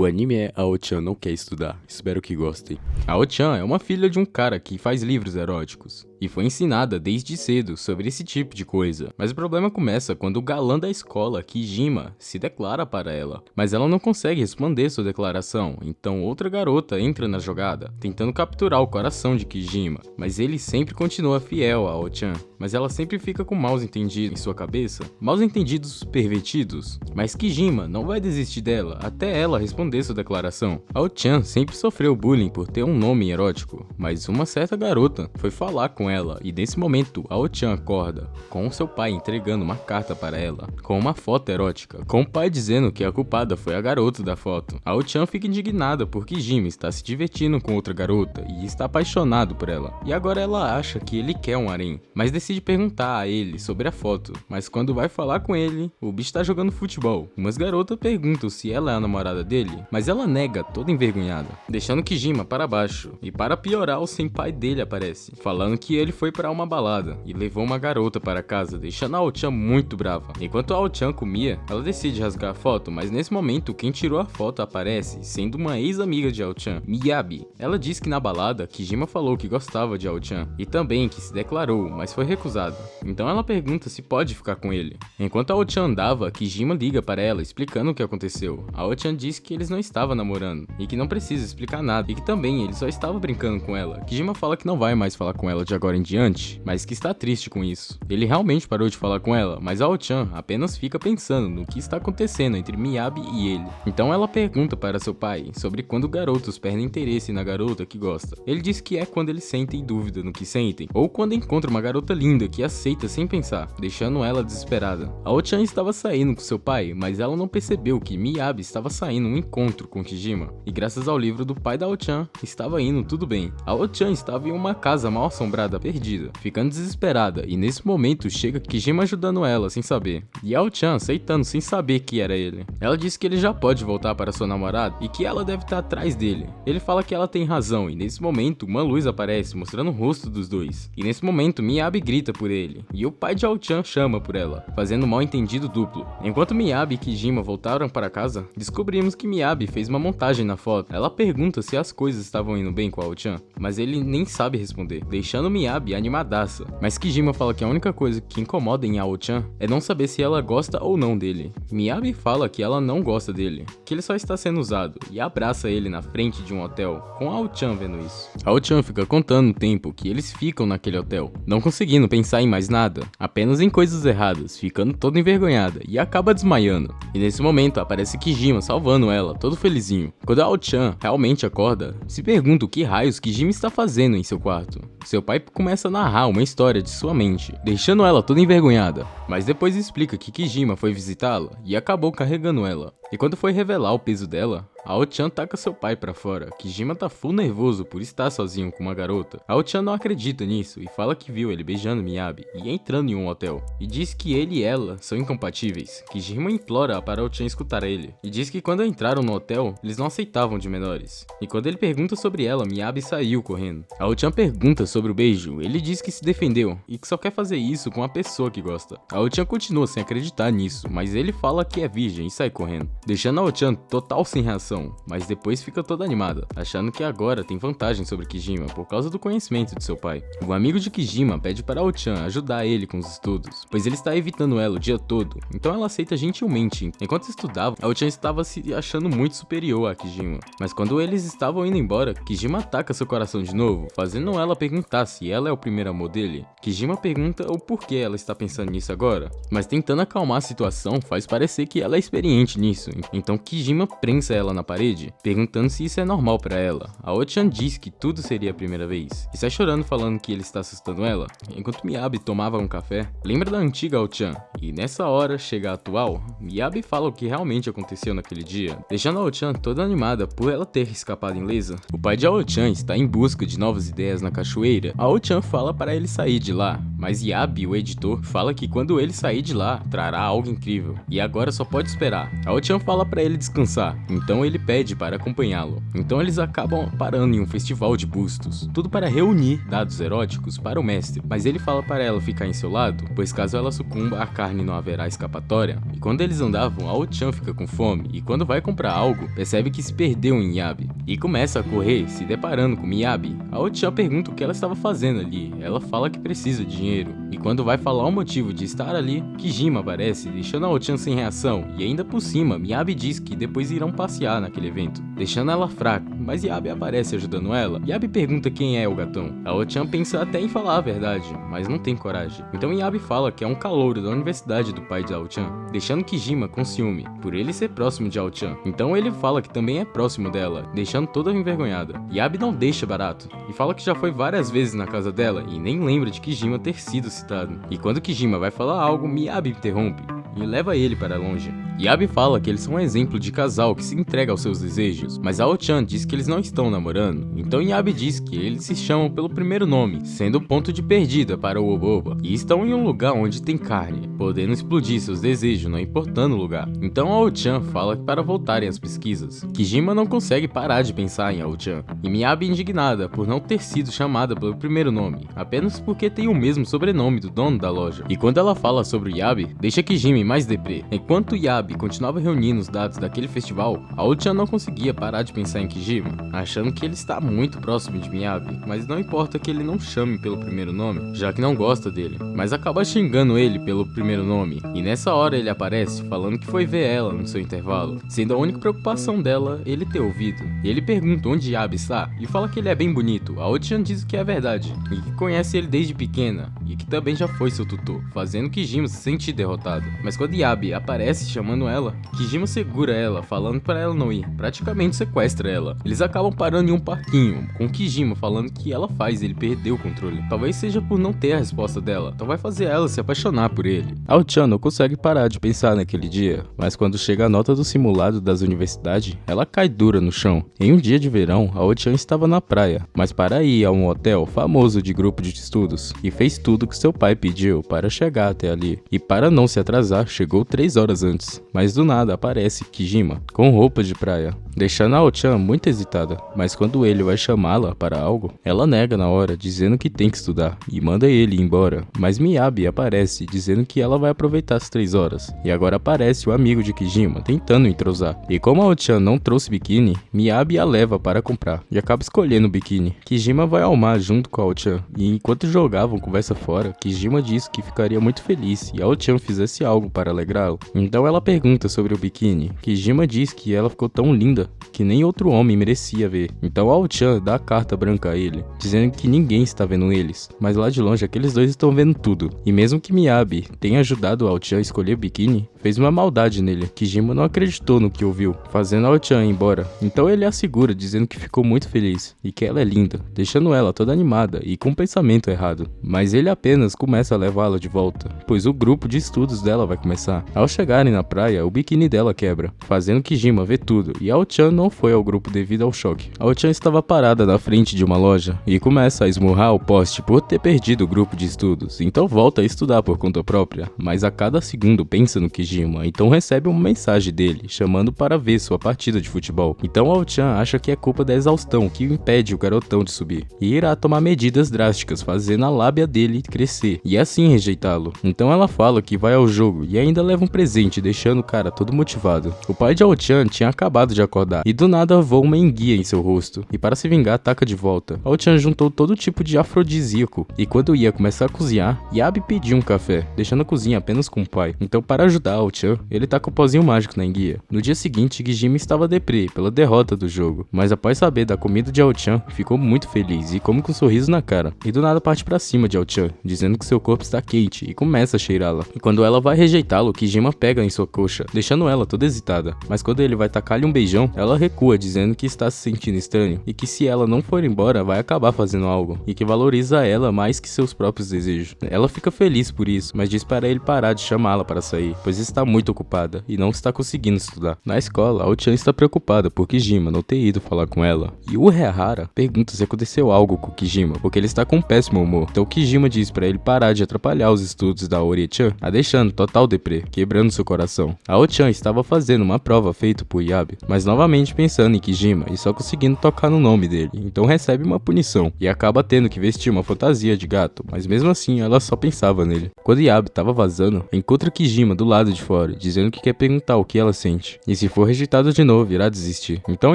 O anime é Ao-chan não quer estudar, espero que gostem. Ao-chan é uma filha de um cara que faz livros eróticos, e foi ensinada desde cedo sobre esse tipo de coisa. Mas o problema começa quando o galã da escola, Kijima, se declara para ela. Mas ela não consegue responder sua declaração, então outra garota entra na jogada, tentando capturar o coração de Kijima. Mas ele sempre continua fiel a Ao-chan, mas ela sempre fica com maus entendidos em sua cabeça, maus entendidos pervertidos. Mas Kijima não vai desistir dela até ela responder sua declaração. Ao-chan sempre sofreu bullying por ter um nome erótico, mas uma certa garota foi falar com ela e nesse momento Ao-chan acorda, com seu pai entregando uma carta para ela, com uma foto erótica, com o pai dizendo que a culpada foi a garota da foto. Ao-chan fica indignada por Kijima está se divertindo com outra garota e está apaixonado por ela, e agora ela acha que ele quer um harém, mas decide perguntar a ele sobre a foto, mas quando vai falar com ele, o bicho está jogando futebol. Umas garotas perguntam se ela é a namorada dele, mas ela nega toda envergonhada, deixando Kijima para baixo, e para piorar o senpai dele aparece, falando que ele foi para uma balada e levou uma garota para casa, deixando a Ao-chan muito brava. Enquanto a Ao-chan comia, ela decide rasgar a foto, mas nesse momento quem tirou a foto aparece, sendo uma ex-amiga de Ao-chan, Miyabi. Ela diz que na balada, Kijima falou que gostava de Ao-chan, e também que se declarou, mas foi recusado. Então ela pergunta se pode ficar com ele. Enquanto a Ao-chan andava, Kijima liga para ela explicando o que aconteceu. A Ao-chan diz que eles não estavam namorando, e que não precisa explicar nada, e que também ele só estava brincando com ela. Kijima fala que não vai mais falar com ela de agora em diante, mas que está triste com isso. Ele realmente parou de falar com ela, mas a Ao-chan apenas fica pensando no que está acontecendo entre Miyabi e ele. Então ela pergunta para seu pai sobre quando garotos perdem interesse na garota que gosta. Ele diz que é quando eles sentem dúvida no que sentem, ou quando encontra uma garota linda que aceita sem pensar, deixando ela desesperada. A Ao-chan estava saindo com seu pai, mas ela não percebeu que Miyabi estava saindo um encontro com Kijima, e graças ao livro do pai da Ao-chan, estava indo tudo bem. A Ao-chan estava em uma casa mal assombrada perdida, ficando desesperada, e nesse momento chega Kijima ajudando ela sem saber, e a Ao-chan aceitando sem saber que era ele. Ela diz que ele já pode voltar para sua namorada e que ela deve estar atrás dele. Ele fala que ela tem razão, e nesse momento uma luz aparece mostrando o rosto dos dois, e nesse momento Miyabi grita por ele, e o pai de Ao-chan chama por ela, fazendo um mal entendido duplo. Enquanto Miyabi e Kijima voltaram para casa, descobrimos que Miyabi fez uma montagem na foto. Ela pergunta se as coisas estavam indo bem com a Ao-chan, mas ele nem sabe responder, deixando Miyabi animadaça. Mas Kijima fala que a única coisa que incomoda em Ao-chan é não saber se ela gosta ou não dele. Miyabi fala que ela não gosta dele, que ele só está sendo usado, e abraça ele na frente de um hotel, com a Ao-chan vendo isso. A Ao-chan fica contando o tempo que eles ficam naquele hotel, não conseguindo pensar em mais nada, apenas em coisas erradas, ficando toda envergonhada, e acaba desmaiando. E nesse momento aparece Kijima salvando ela, todo felizinho. Quando a Ao-chan realmente acorda, se pergunta o que raios Kijima está fazendo em seu quarto. Seu pai começa a narrar uma história de sua mente, deixando ela toda envergonhada, mas depois explica que Kijima foi visitá-la e acabou carregando ela. E quando foi revelar o peso dela, a Ao-chan taca seu pai pra fora. Kijima tá full nervoso por estar sozinho com uma garota. A Ao-chan não acredita nisso e fala que viu ele beijando Miyabi e entrando em um hotel, e diz que ele e ela são incompatíveis. Kijima implora para a Ao-chan escutar ele, e diz que quando entraram no hotel, eles não aceitavam de menores. E quando ele pergunta sobre ela, Miyabi saiu correndo. A Ao-chan pergunta sobre o beijo, ele diz que se defendeu e que só quer fazer isso com a pessoa que gosta. A Ao-chan continua sem acreditar nisso, mas ele fala que é virgem e sai correndo, deixando a Ao-chan total sem reação. Mas depois fica toda animada, achando que agora tem vantagem sobre Kijima por causa do conhecimento de seu pai. O amigo de Kijima pede para Ao-chan ajudar ele com os estudos, pois ele está evitando ela o dia todo, então ela aceita gentilmente. Enquanto estudava, Ao-chan estava se achando muito superior a Kijima, mas quando eles estavam indo embora, Kijima ataca seu coração de novo, fazendo ela perguntar se ela é o primeiro amor dele. Kijima pergunta o porquê ela está pensando nisso agora, mas tentando acalmar a situação faz parecer que ela é experiente nisso, então Kijima prensa ela na parede, perguntando se isso é normal pra ela. A Ao-chan diz que tudo seria a primeira vez, e sai chorando falando que ele está assustando ela, enquanto Miyabi tomava um café. Lembra da antiga Ao-chan, e nessa hora chega a atual. Miyabi fala o que realmente aconteceu naquele dia, deixando a Ao-chan toda animada por ela ter escapado ilesa. O pai de Ao-chan está em busca de novas ideias na cachoeira. A Ao-chan fala para ele sair de lá, mas Yabi, o editor, fala que quando ele sair de lá, trará algo incrível, e agora só pode esperar. A Ao-chan fala para ele descansar, então ele ele pede para acompanhá-lo. Então eles acabam parando em um festival de bustos, tudo para reunir dados eróticos para o mestre, mas ele fala para ela ficar em seu lado, pois caso ela sucumba, a carne não haverá escapatória. E quando eles andavam, Ao-chan fica com fome e quando vai comprar algo, percebe que se perdeu em Miyabi e começa a correr, se deparando com Miyabi. Ao-chan pergunta o que ela estava fazendo ali, ela fala que precisa de dinheiro, e quando vai falar o motivo de estar ali, Kijima aparece, deixando Ao-chan sem reação, e ainda por cima, Miyabi diz que depois irão passear naquele evento, deixando ela fraca, mas Yabi aparece ajudando ela. Yabi pergunta quem é o gatão. Ao-chan pensa até em falar a verdade, mas não tem coragem. Então Yabi fala que é um calouro da universidade do pai de Ao-chan, deixando Kijima com ciúme, por ele ser próximo de Ao-chan. Então ele fala que também é próximo dela, deixando toda envergonhada. Yabi não deixa barato, e fala que já foi várias vezes na casa dela e nem lembra de Kijima ter sido citado. E quando Kijima vai falar algo, Miyabi interrompe e leva ele para longe. Yabi fala que eles são um exemplo de casal que se entrega aos seus desejos, mas Ao-chan diz que eles não estão namorando. Então Yabi diz que eles se chamam pelo primeiro nome, sendo o ponto de partida para o Oba-Oba, e estão em um lugar onde tem carne, podendo explodir seus desejos não importando o lugar. Então Ao-chan fala que para voltarem às pesquisas, Kijima não consegue parar de pensar em Ao-chan, e Miyabi indignada por não ter sido chamada pelo primeiro nome, apenas porque tem o mesmo sobrenome do dono da loja. E quando ela fala sobre o Yabi, deixa Kijima mais deprê. Enquanto Yabi continuava reunindo os dados daquele festival, Ao-chan não conseguia parar de pensar em Kijima, achando que ele está muito próximo de Miyabi, mas não importa que ele não chame pelo primeiro nome, já que não gosta dele, mas acaba xingando ele pelo primeiro nome, e nessa hora ele aparece falando que foi ver ela no seu intervalo, sendo a única preocupação dela ele ter ouvido. Ele pergunta onde Yabi está e fala que ele é bem bonito. Ao-chan diz que é verdade, e que conhece ele desde pequena, e que também já foi seu tutor, fazendo Kijima se sentir derrotado. Mas quando Yabi aparece chamando ela, Kijima segura ela, falando para ela não ir, praticamente sequestra ela. Eles acabam parando em um parquinho, com Kijima falando que ela faz ele perder o controle. Talvez seja por não ter a resposta dela, então vai fazer ela se apaixonar por ele. Ao-chan não consegue parar de pensar naquele dia, mas quando chega a nota do simulado das universidades, ela cai dura no chão. Em um dia de verão, Ao-chan estava na praia, mas para ir a um hotel famoso de grupo de estudos, e fez tudo que seu pai pediu para chegar até ali. E para não se atrasar, chegou 3 horas antes, mas do nada aparece Kijima, com roupa de praia, deixando Ao-chan muito hesitada, mas quando ele vai chamá-la para algo, ela nega na hora, dizendo que tem que estudar, e manda ele ir embora, mas Miyabi aparece, dizendo que ela vai aproveitar as 3 horas, e agora aparece o amigo de Kijima, tentando entrosar, e como Ao-chan não trouxe biquíni, Miyabi a leva para comprar, e acaba escolhendo o biquíni. Kijima vai ao mar junto com Ao-chan, e enquanto jogavam conversa fora, Kijima diz que ficaria muito feliz se Ao-chan fizesse algo para alegrá-lo, então ela pergunta sobre o biquíni. Kijima diz que ela ficou tão linda que nem outro homem merecia ver. Então Ao-chan dá a carta branca a ele, dizendo que ninguém está vendo eles, mas lá de longe aqueles dois estão vendo tudo. E mesmo que Miyabi tenha ajudado Ao-chan a escolher o biquíni, fez uma maldade nele. Kijima não acreditou no que ouviu, fazendo Ao-chan ir embora. Então ele a segura, dizendo que ficou muito feliz e que ela é linda, deixando ela toda animada e com um pensamento errado. Mas ele apenas começa a levá-la de volta, pois o grupo de estudos dela vai começar. Ao chegarem na praia, o biquíni dela quebra, fazendo Kijima ver tudo, e Ao-chan não foi ao grupo devido ao choque. Ao-chan estava parada na frente de uma loja e começa a esmurrar o poste por ter perdido o grupo de estudos, então volta a estudar por conta própria, mas a cada segundo pensa no Kijima, então recebe uma mensagem dele, chamando para ver sua partida de futebol. Então Ao-chan acha que é culpa da exaustão que impede o garotão de subir, e irá tomar medidas drásticas, fazendo a lábia dele crescer, e assim rejeitá-lo. Então ela fala que vai ao jogo e ainda leva um presente, deixando o cara todo motivado. O pai de Ao-chan tinha acabado de acordar, e do nada voa uma enguia em seu rosto, e para se vingar ataca de volta. Ao-chan juntou todo tipo de afrodisíaco, e quando ia começar a cozinhar, Yabi pediu um café, deixando a cozinha apenas com o pai. Então para ajudar Ao-chan, ele taca o pozinho mágico na enguia. No dia seguinte, Kijima estava deprê pela derrota do jogo, mas após saber da comida de Ao-chan, ficou muito feliz e come com um sorriso na cara. E do nada parte para cima de Ao-chan, dizendo que seu corpo está quente, e começa a cheirá-la. E quando ela vai rejeitá-lo, Kijima pega em sua coxa, deixando ela toda hesitada. Mas quando ele vai tacar-lhe um beijão, ela recua, dizendo que está se sentindo estranho, e que se ela não for embora, vai acabar fazendo algo, e que valoriza ela mais que seus próprios desejos. Ela fica feliz por isso, mas diz para ele parar de chamá-la para sair, pois está muito ocupada e não está conseguindo estudar. Na escola, Ao-chan está preocupada por Kijima não ter ido falar com ela. E o Uehara pergunta se aconteceu algo com Kijima, porque ele está com um péssimo humor. Então Kijima diz pra ele parar de atrapalhar os estudos da Ori-chan, a deixando total deprê, quebrando seu coração. Ao-chan estava fazendo uma prova feita por Yabe, mas novamente pensando em Kijima e só conseguindo tocar no nome dele, então recebe uma punição e acaba tendo que vestir uma fantasia de gato, mas mesmo assim ela só pensava nele. Quando Yabe estava vazando, encontra Kijima do lado de fora, dizendo que quer perguntar o que ela sente, e se for rejeitado de novo, irá desistir. Então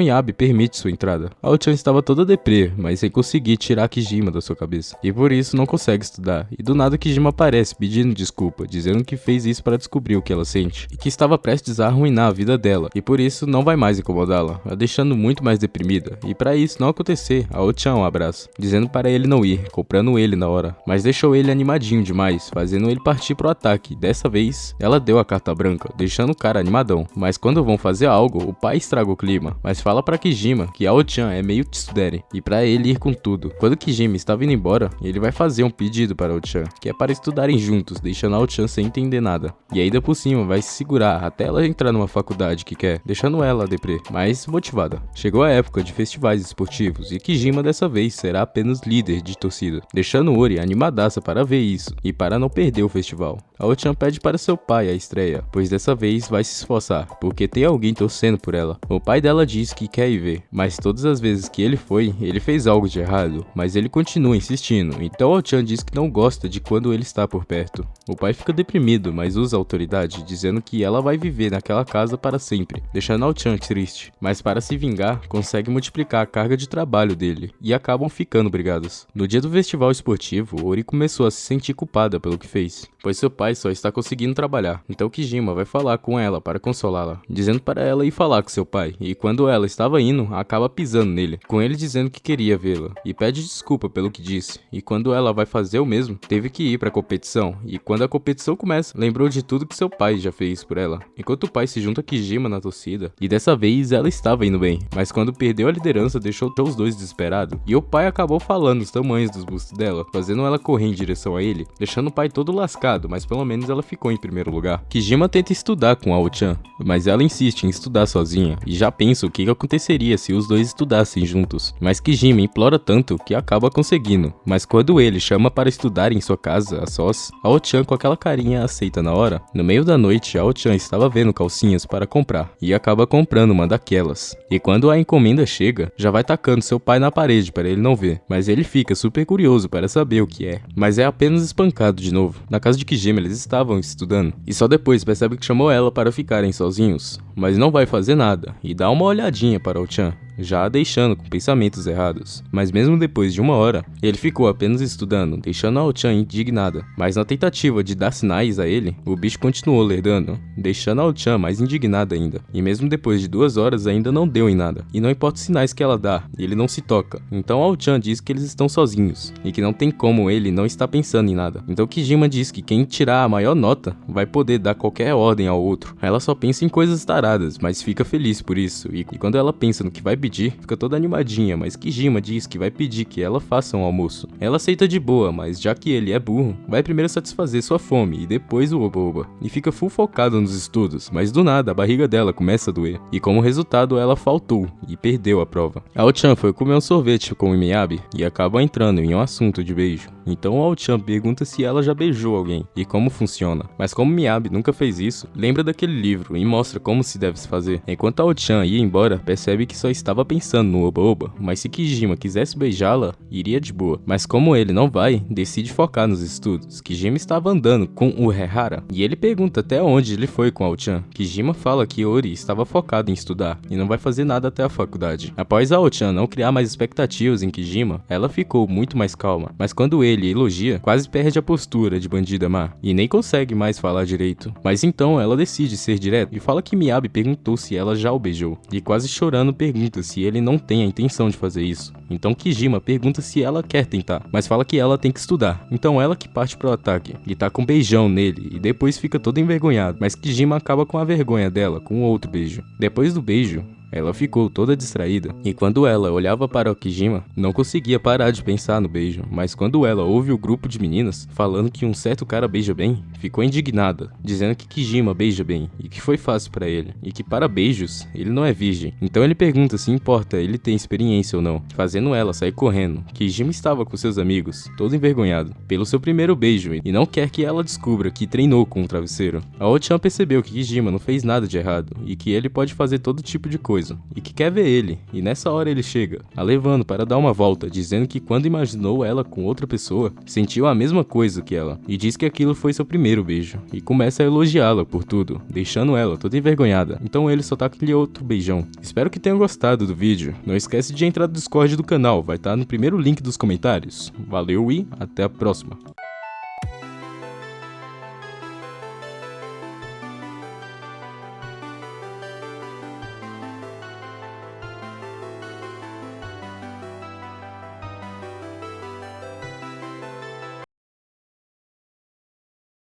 Yabe permite sua entrada. Ao-chan estava toda deprê, mas sem conseguir tirar Kijima da sua cabeça, e por isso não consegue estudar, e do nada Kijima aparece pedindo desculpa, dizendo que fez isso para descobrir o que ela sente, e que estava prestes a arruinar a vida dela, e por isso não vai mais incomodá-la, a deixando muito mais deprimida, e para isso não acontecer, Ao-chan o abraça, dizendo para ele não ir, comprando ele na hora, mas deixou ele animadinho demais, fazendo ele partir pro ataque. Dessa vez, ela deu a carta branca, deixando o cara animadão, mas quando vão fazer algo, o pai estraga o clima, mas fala pra Kijima que Ao-chan é meio tsundere, e pra ele ir com tudo. Quando Kijima estava indo embora, ele vai fazer um pedido para Ao-chan, que é para estudarem juntos, deixando Ao-chan sem entender nada, e ainda por cima vai se segurar até ela entrar numa faculdade que quer, deixando ela deprê, mas motivada. Chegou a época de festivais esportivos, e Kijima dessa vez será apenas líder de torcida, deixando Ori animadaça para ver isso, e para não perder o festival. Ao-chan pede para seu pai a estreia, pois dessa vez vai se esforçar, porque tem alguém torcendo por ela. O pai dela diz que quer ir ver, mas todas as vezes que ele foi, ele fez algo de errado, mas ele continua insistindo, então Ao-chan diz que não gosta de quando ele está por perto. O pai fica deprimido, mas usa a autoridade, dizendo que ela vai viver naquela casa para sempre, deixando Ao-chan triste, mas para se vingar, consegue multiplicar a carga de trabalho dele, e acabam ficando brigados. No dia do festival esportivo, Ori começou a se sentir culpada pelo que fez, pois seu pai só está conseguindo trabalhar, então Kijima vai falar com ela para consolá-la, dizendo para ela ir falar com seu pai, e quando ela estava indo, acaba pisando nele, com ele dizendo que queria vê-la, e pede desculpa pelo que disse, e quando ela vai fazer o mesmo, teve que ir para a competição, e quando a competição começa, lembrou de tudo que seu pai já fez por ela, enquanto o pai se junta a Kijima na torcida, e dessa vez ela estava indo bem, mas quando perdeu a liderança deixou os dois desesperados, e o pai acabou falando os tamanhos dos bustos dela, fazendo ela correr em direção a ele, deixando o pai todo lascado, mas pelo menos ela ficou em primeiro lugar. Kijima tenta estudar com Ao-chan, mas ela insiste em estudar sozinha, e já pensa o que aconteceria se os dois estudassem juntos, mas Kijima implora tanto que acaba conseguindo, mas quando ele chama para estudar em sua casa, a sós, Ao-chan com aquela carinha aceita na hora. No meio da noite, Ao-chan estava vendo calcinhas para comprar, e acaba comprando uma daquelas, e quando a encomenda chega, já vai tacando seu pai na parede para ele não ver, mas ele fica super curioso para saber o que é, mas é apenas espancado de novo. Na casa de Kijima eles estavam estudando, e só depois percebe que chamou ela para ficarem sozinhos, mas não vai fazer nada, e dá uma olhadinha para Ao-chan, já a deixando com pensamentos errados. Mas mesmo depois de uma hora, ele ficou apenas estudando, deixando Ao-chan indignada. Mas na tentativa de dar sinais a ele, o bicho continuou lerdando, deixando Ao-chan mais indignada ainda. E mesmo depois de 2 horas ainda não deu em nada. E não importa os sinais que ela dá, ele não se toca. Então Ao-chan diz que eles estão sozinhos, e que não tem como ele não estar pensando em nada. Então Kijima diz que quem tirar a maior nota vai poder dar qualquer ordem ao outro. Ela só pensa em coisas taradas, mas fica feliz por isso. E quando ela pensa no que vai pedir, fica toda animadinha, mas Kijima diz que vai pedir que ela faça um almoço. Ela aceita de boa, mas já que ele é burro, vai primeiro satisfazer sua fome e depois o oba-oba. E fica full focado nos estudos, mas do nada a barriga dela começa a doer. E como resultado ela faltou e perdeu a prova. Ao-chan foi comer um sorvete com o Miyabi e acaba entrando em um assunto de beijo. Então Ao-chan pergunta se ela já beijou alguém e como funciona. Mas como Miyabi nunca fez isso, lembra daquele livro e mostra como se deve se fazer. Enquanto Ao-chan ia embora, percebe que só estava pensando no oba-oba, mas se Kijima quisesse beijá-la, iria de boa. Mas como ele não vai, decide focar nos estudos. Kijima estava andando com o Uehara, e ele pergunta até onde ele foi com Ao-chan. Kijima fala que Ori estava focado em estudar, e não vai fazer nada até a faculdade. Após Ao-chan não criar mais expectativas em Kijima, ela ficou muito mais calma, mas quando ele elogia, quase perde a postura de bandida má, e nem consegue mais falar direito. Mas então ela decide ser direta, e fala que Miyabi perguntou se ela já o beijou, e quase chorando pergunta se ele não tem a intenção de fazer isso. Então Kijima pergunta se ela quer tentar, mas fala que ela tem que estudar. Então ela que parte pro ataque, e tá com um beijão nele, e depois fica todo envergonhado, mas Kijima acaba com a vergonha dela com outro beijo. Depois do beijo, Ela ficou toda distraída, e quando ela olhava para o Kijima, não conseguia parar de pensar no beijo, mas quando ela ouve o grupo de meninas falando que um certo cara beija bem, ficou indignada, dizendo que Kijima beija bem, e que foi fácil pra ele, e que para beijos, ele não é virgem. Então ele pergunta se importa ele ter experiência ou não, fazendo ela sair correndo. Kijima estava com seus amigos, todo envergonhado, pelo seu primeiro beijo, e não quer que ela descubra que treinou com o travesseiro. A Ao-chan percebeu que Kijima não fez nada de errado, e que ele pode fazer todo tipo de coisa, e que quer ver ele, e nessa hora ele chega, a levando para dar uma volta, dizendo que quando imaginou ela com outra pessoa, sentiu a mesma coisa que ela, e diz que aquilo foi seu primeiro beijo, e começa a elogiá-la por tudo, deixando ela toda envergonhada. Então ele só tá com aquele outro beijão. Espero que tenham gostado do vídeo. Não esquece de entrar no Discord do canal, vai estar no primeiro link dos comentários. Valeu e até a próxima.